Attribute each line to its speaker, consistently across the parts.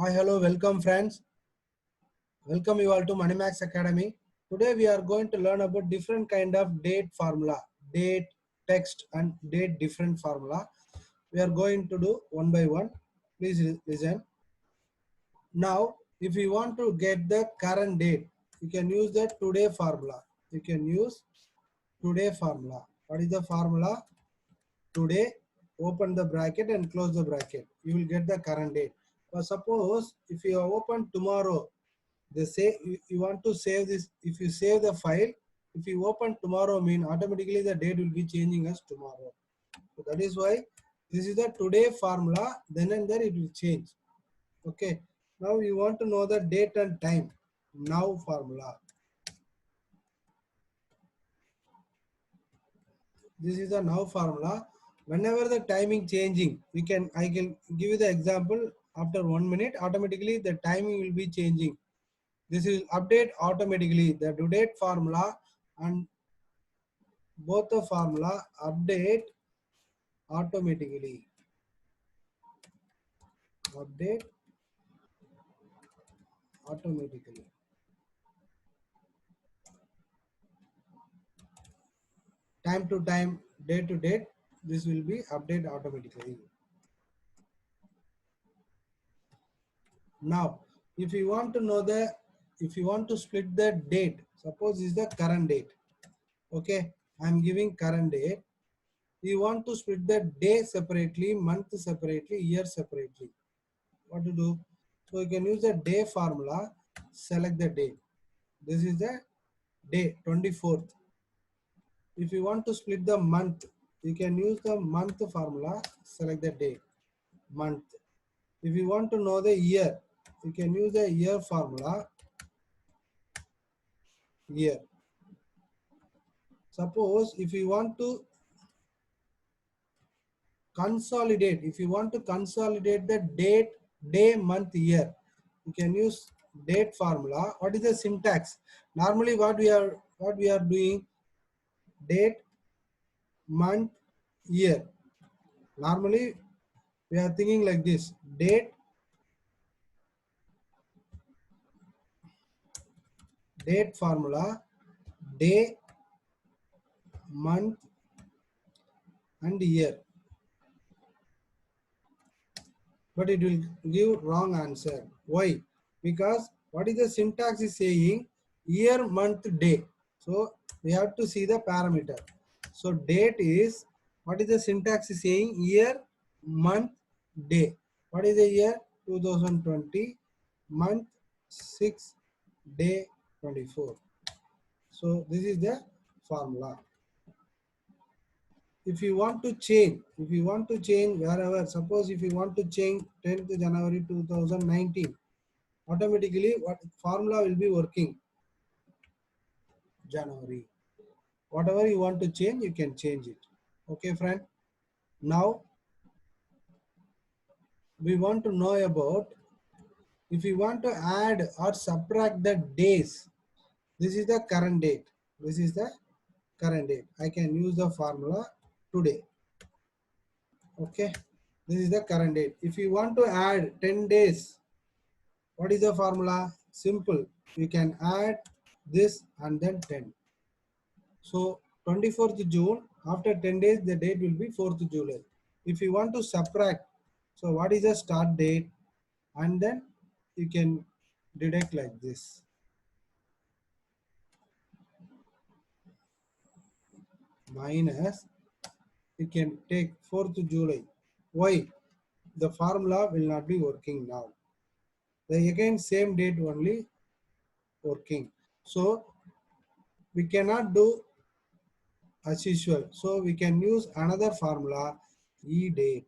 Speaker 1: Hi, hello, welcome friends. Welcome you all to Moneymax Academy. Today we are going to learn about different kind of date formula, date, text and date different formula. We are going to do one by one. Please listen. Now, if you want to get the current date, you can use the today formula. You can use today formula. What is the formula? Today, open the bracket and close the bracket. You will get the current date. But suppose if you open tomorrow, they say you want to save this. If you save the file, if you open tomorrow, mean automatically the date will be changing as tomorrow. So that is why this is the today formula. Then and there it will change. Okay. Now you want to know the date and time. Now formula. This is the now formula. Whenever the timing changing, I can give you the example. After 1 minute, automatically the timing will be changing. This will update automatically. The due date formula and both the formula update automatically. Update automatically. Time to time, date to date. This will be update automatically. Now, if you want to know if you want to split the date, suppose this is the current date. Okay, I am giving current date. You want to split the day separately, month separately, year separately. What to do? So you can use the day formula, select the day. This is the day, 24th. If you want to split the month, you can use the month formula, select the day, month. If you want to know the year, you can use the year formula, year. Suppose if you want to consolidate, if you want to consolidate the date, day, month, year, you can use date formula. What is the syntax? Normally what we are doing, date, month, year. Normally we are thinking like this: date formula, day, month and year. But it will give wrong answer. Why? Because what is the syntax is saying year, month, day. So we have to see the parameter. So date is, what is the syntax is saying year, month, day. What is the year? 2020, month 6, day 24. So this is the formula. If you want to change wherever, suppose if you want to change 10th January 2019, automatically what formula will be working? January. Whatever you want to change, you can change it. Okay, friend. Now we want to know about if you want to add or subtract the days. This is the current date. This is the current date. I can use the formula today. Okay. This is the current date. If you want to add 10 days, what is the formula? Simple. You can add this and then 10. So 24th June, after 10 days, the date will be 4th July. If you want to subtract, so what is the start date? And then you can deduct like this. Minus, you can take 4th July. Why? The formula will not be working now. The again same date only working. So we cannot do as usual. So we can use another formula, E-date.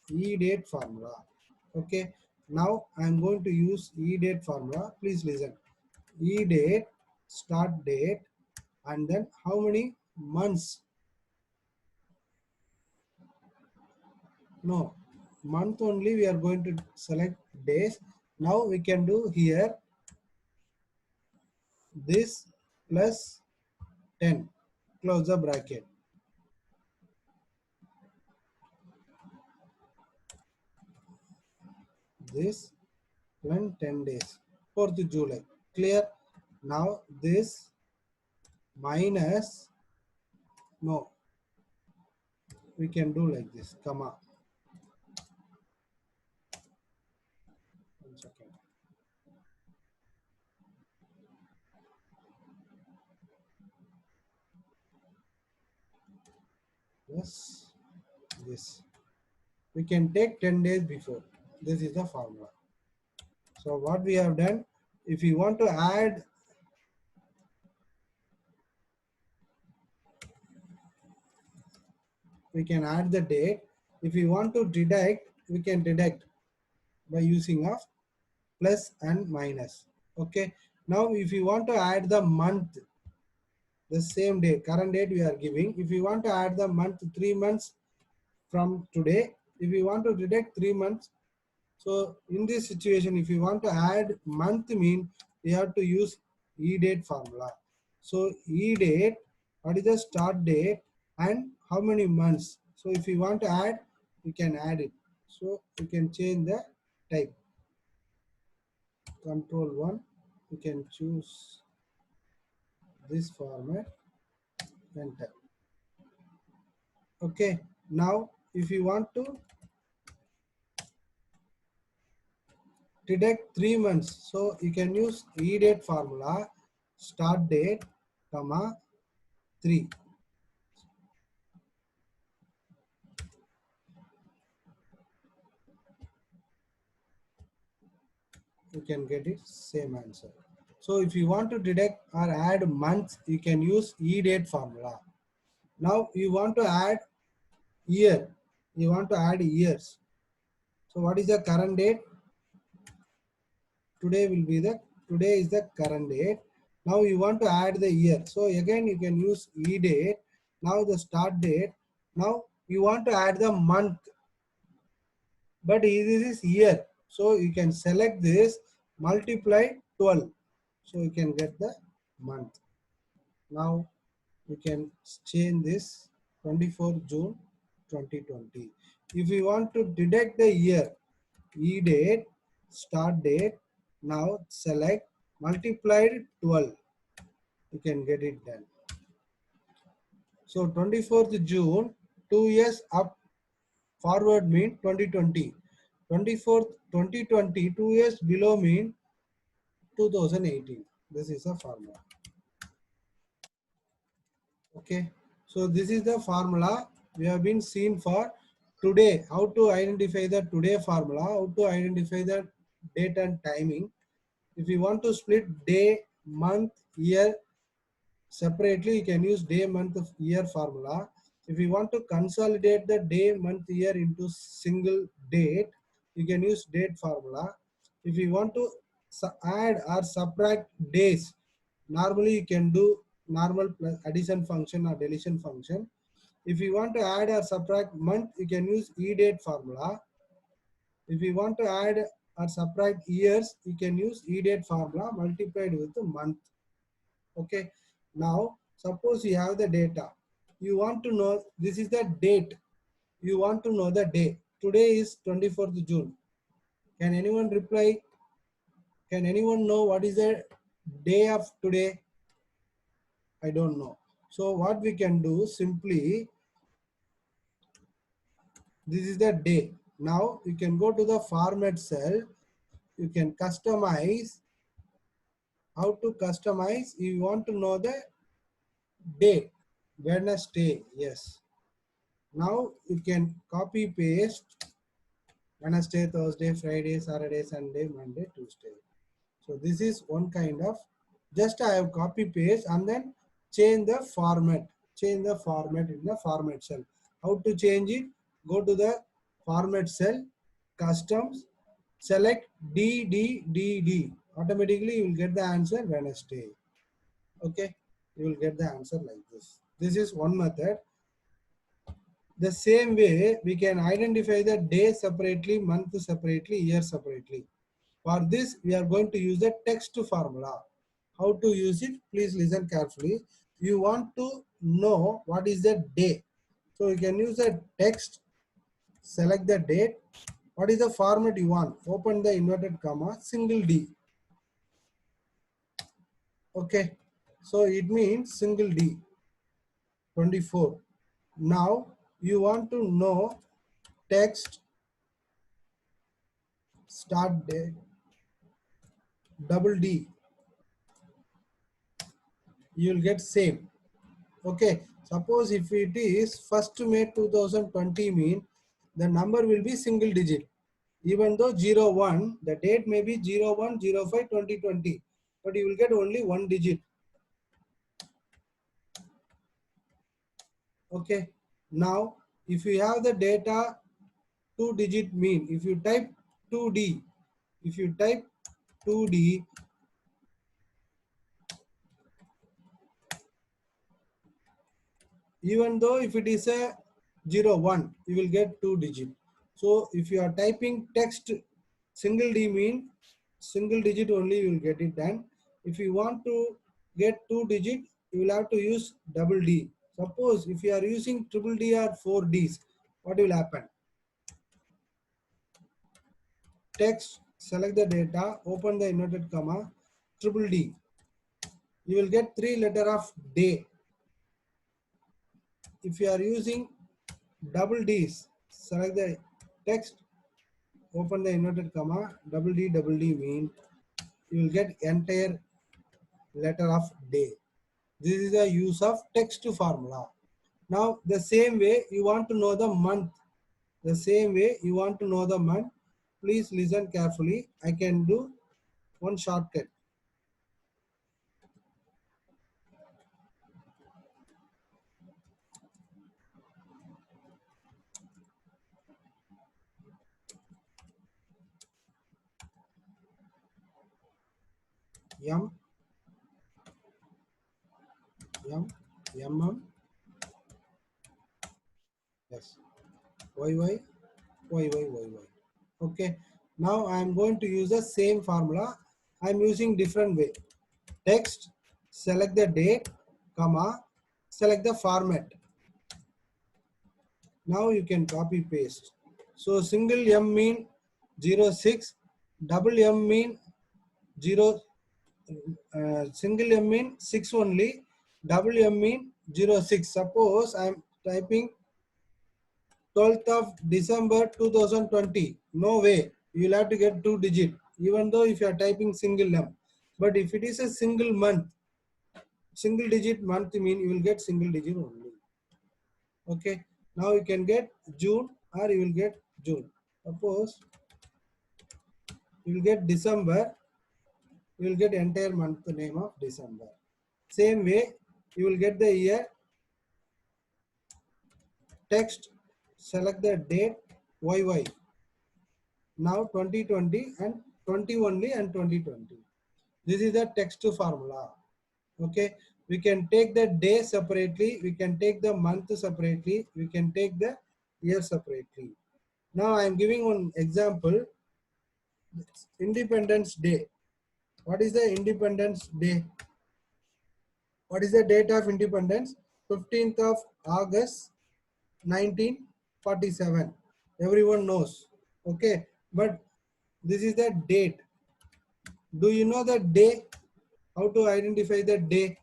Speaker 1: E-date formula. Okay. Now I am going to use E-date formula. Please listen. E-date, start date, and then how many months? No, month only we are going to select days. Now we can do here this plus 10. Close the bracket. This Then 10 days. 4th July. Clear? Now this minus, no, we can do like this, comma. 1 second. Yes, this. We can take 10 days before. This is the formula. So what we have done, if you want to add, we can add the date. If you want to deduct, we can deduct by using of plus and minus. Okay. Now if you want to add the month, the same day, current date we are giving. If you want to add the month, 3 months from today, if you want to deduct 3 months, so in this situation, if you want to add month mean, you have to use e-date formula. So e-date, what is the start date and how many months? So if you want to add, you can add it. So you can change the type. Control 1, you can choose this format, enter. Okay, now if you want to deduct 3 months, so you can use e-date formula, start date, comma 3. You can get it same answer. So if you want to deduct or add months, you can use e-date formula. Now you want to add year, you want to add years. So what is the current date? Today will be the, today is the current date. Now you want to add the year. So again you can use e-date. Now the start date. Now you want to add the month, but this is year. So you can select this, multiply 12. So you can get the month. Now we can change this 24th June 2020. If we want to deduct the year, e date, start date, now select multiplied 12. You can get it done. So 24th June, 2 years up forward mean 2020. 24th 2020, 2 years below mean 2018. This is a formula. Okay, so this is the formula we have been seen for today. How to identify the today formula, how to identify the date and timing. If you want to split day, month, year separately, you can use day, month, year formula. If you want to consolidate the day, month, year into single date, you can use date formula. If you want to add or subtract days, normally you can do normal plus addition function or deletion function. If you want to add or subtract month, you can use e-date formula. If you want to add or subtract years, you can use e-date formula multiplied with the month. Okay. Now, suppose you have the data. You want to know, this is the date. You want to know the day. Today is 24th June. Can anyone reply? Can anyone know what is the day of today? I don't know. So what we can do, simply, this is the day. Now you can go to the format cell. You can customize. How to customize? You want to know the day. Wednesday. Yes. Now you can copy paste Wednesday, Thursday, Friday, Saturday, Sunday, Monday, Tuesday. So this is one kind of, just I have copy paste and then change the format. Change the format in the format cell. How to change it? Go to the format cell, customs, select DDDD. Automatically you will get the answer Wednesday. Okay, you will get the answer like this. This is one method. The same way, we can identify the day separately, month separately, year separately. For this, we are going to use the text formula. How to use it? Please listen carefully. You want to know what is the day. So you can use the text, select the date, What is the format you want? Open the inverted comma, single D. Okay. So it means single D, 24. Now you want to know text start date, double D. You will get same. Okay. Suppose if it is 1st May 2020 mean the number will be single digit. Even though 01, the date may be 01/05/2020, but you will get only one digit. Okay. Now, if you have the data 2-digit mean, if you type 2D, if you type 2D, even though if it is a 01, you will get 2 digit. So if you are typing text single D mean single digit only, you will get it. And if you want to get 2 digit, you will have to use double D. Suppose if you are using triple D or 4 Ds, what will happen? Text, select the data, open the inverted comma, triple D. You will get 3 letter of day. If you are using double Ds, select the text, open the inverted comma, double D mean you will get entire letter of day. This is the use of text formula. Now the same way you want to know the month. The same way you want to know the month. Please listen carefully. I can do one shortcut. M M M M yes Y Y Y Y Y Y. Okay. Now I am going to use the same formula. I am using different way. Text, select the date, comma, select the format. Now you can copy paste. So single M mean 06, double M mean 0, single M mean 6 only, double M mean 06. Suppose I am typing 12th of December 2020. No way. You will have to get 2 digit, even though if you are typing single M. But if it is a single month, single digit month mean you will get single digit only. Okay. Now you can get June or you will get June. Suppose you will get December, you will get entire month name of December. Same way you will get the year. Text, select the date YY. Now 2020 and 20 only and 2020. This is the text formula. Okay. We can take the day separately. We can take the month separately. We can take the year separately. Now I am giving one example. Independence Day. What is the Independence Day? What is the date of independence? 15th of August 1947. Everyone knows. Okay. But this is the date. Do you know the day? How to identify the day?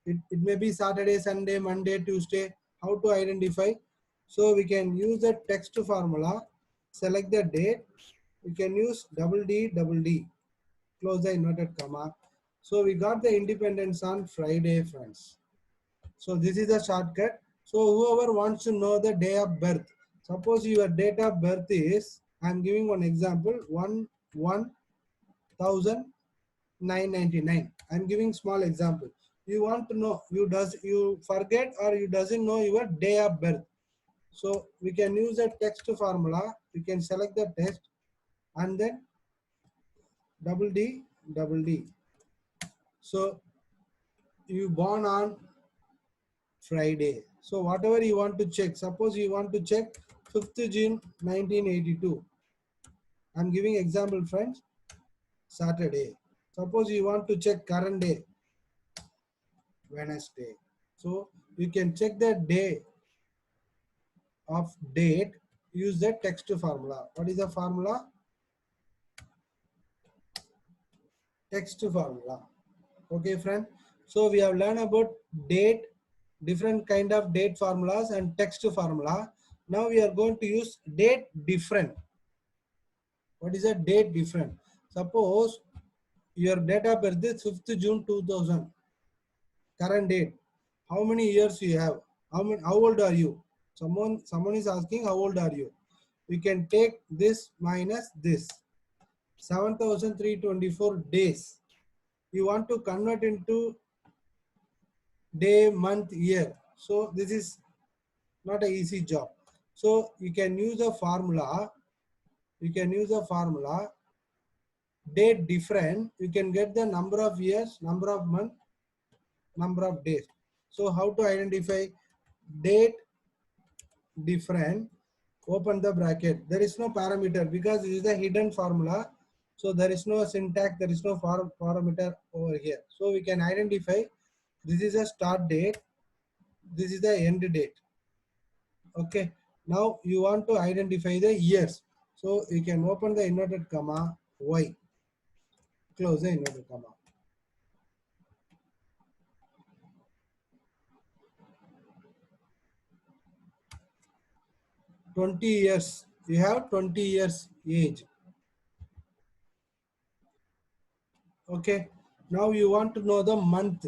Speaker 1: It may be Saturday, Sunday, Monday, Tuesday. How to identify? So we can use the text formula. Select the date. We can use double D. Close the inverted comma. So we got the independence on Friday, friends. So this is a shortcut. So whoever wants to know the day of birth, suppose your date of birth is, I am giving one example, 1/1999. I am giving small example. You want to know, you forget or you doesn't know your day of birth. So we can use the text formula. We can select the text and then double D. So you born on Friday. So whatever you want to check, suppose you want to check 5th June 1982. I'm giving example, friends. Saturday. Suppose you want to check current day, Wednesday. So you can check the day of date use the text formula. What is the formula? Text formula. Okay, friend. So we have learned about date, different kind of date formulas and text formula. Now we are going to use date different. What is a date different? Suppose your date of birth is 5th June 2000. Current date. How many years you have? How old are you? Someone is asking how old are you? We can take this minus this. 7,324 days. You want to convert into day, month, year. So this is not an easy job. So you can use a formula. You can use a formula. Date different. You can get the number of years, number of month, number of days. So how to identify date different? Open the bracket. There is no parameter because this is a hidden formula. So there is no syntax. There is no parameter over here. So we can identify this is a start date. This is the end date. Okay. Now you want to identify the years. So you can open the inverted comma y. Close the inverted comma. 20 years. You have 20 years age. Okay. Now you want to know the month.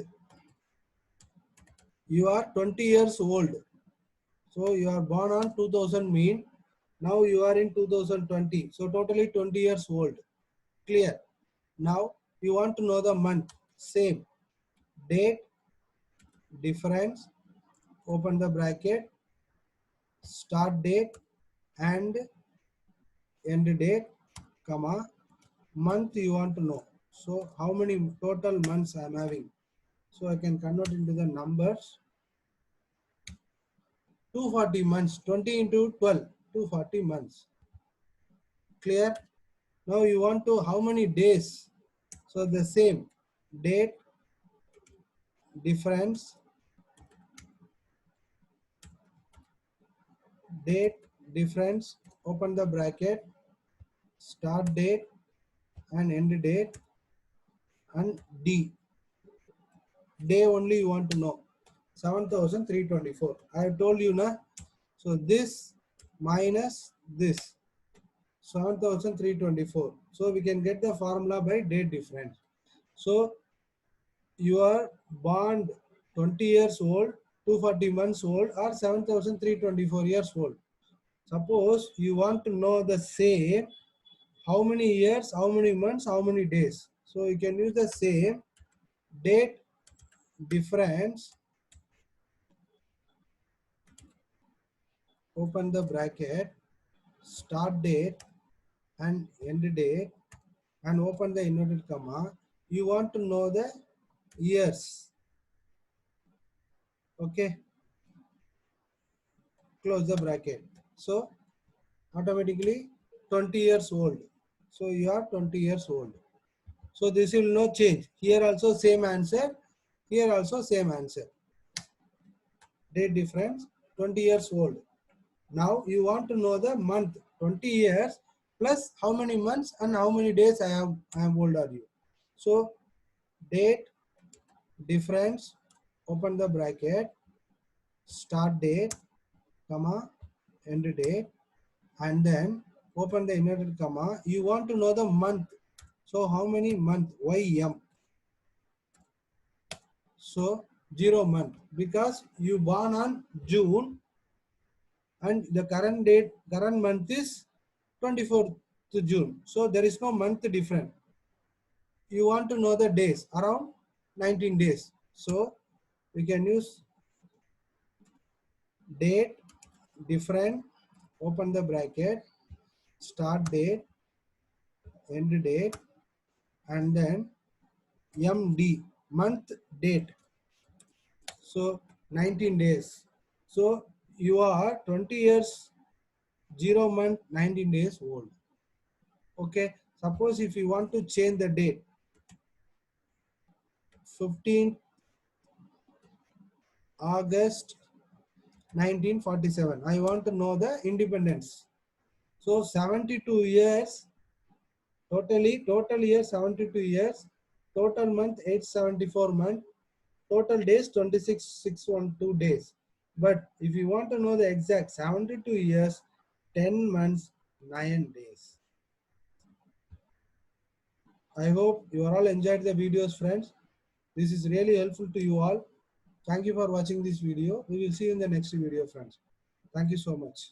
Speaker 1: You are 20 years old. So you are born on 2000 mean. Now you are in 2020. So totally 20 years old. Clear. Now you want to know the month. Same. Date, difference, open the bracket, start date and end date, comma, month you want to know. So how many total months I am having. So I can convert into the numbers. 240 months, 20 into 12, 240 months. Clear? Now you want to how many days? So the same date, difference, date, difference, open the bracket, start date and end date and D. Day only you want to know. 7,324. I have told you na. So this minus this 7,324. So we can get the formula by date difference. So you are born 20 years old, 240 months old or 7,324 years old. Suppose you want to know the same how many years, how many months, how many days. So you can use the same date difference, open the bracket, start date and end date and open the inverted comma. You want to know the years. Okay, close the bracket. So automatically 20 years old. So you are 20 years old. So this will not change. Here also same answer. Here also same answer. Date difference 20 years old. Now you want to know the month 20 years plus how many months and how many days I am old are you. So date difference open the bracket start date comma end date and then open the inverted comma. You want to know the month. So how many month? YM. So 0 month because you born on June and the current date, current month is 24th June. So there is no month different. You want to know the days around 19 days. So we can use date different, open the bracket, start date, end date, and then MD, month date. So 19 days. So you are 20 years, 0 month, 19 days old. Okay. Suppose if you want to change the date, 15th August 1947. I want to know the independence. So 72 years, total year 72 years, total month 874 month, total days 26,612 days. But if you want to know the exact 72 years, 10 months, 9 days. I hope you are all enjoyed the videos, friends. This is really helpful to you all. Thank you for watching this video. We will see you in the next video, friends. Thank you so much.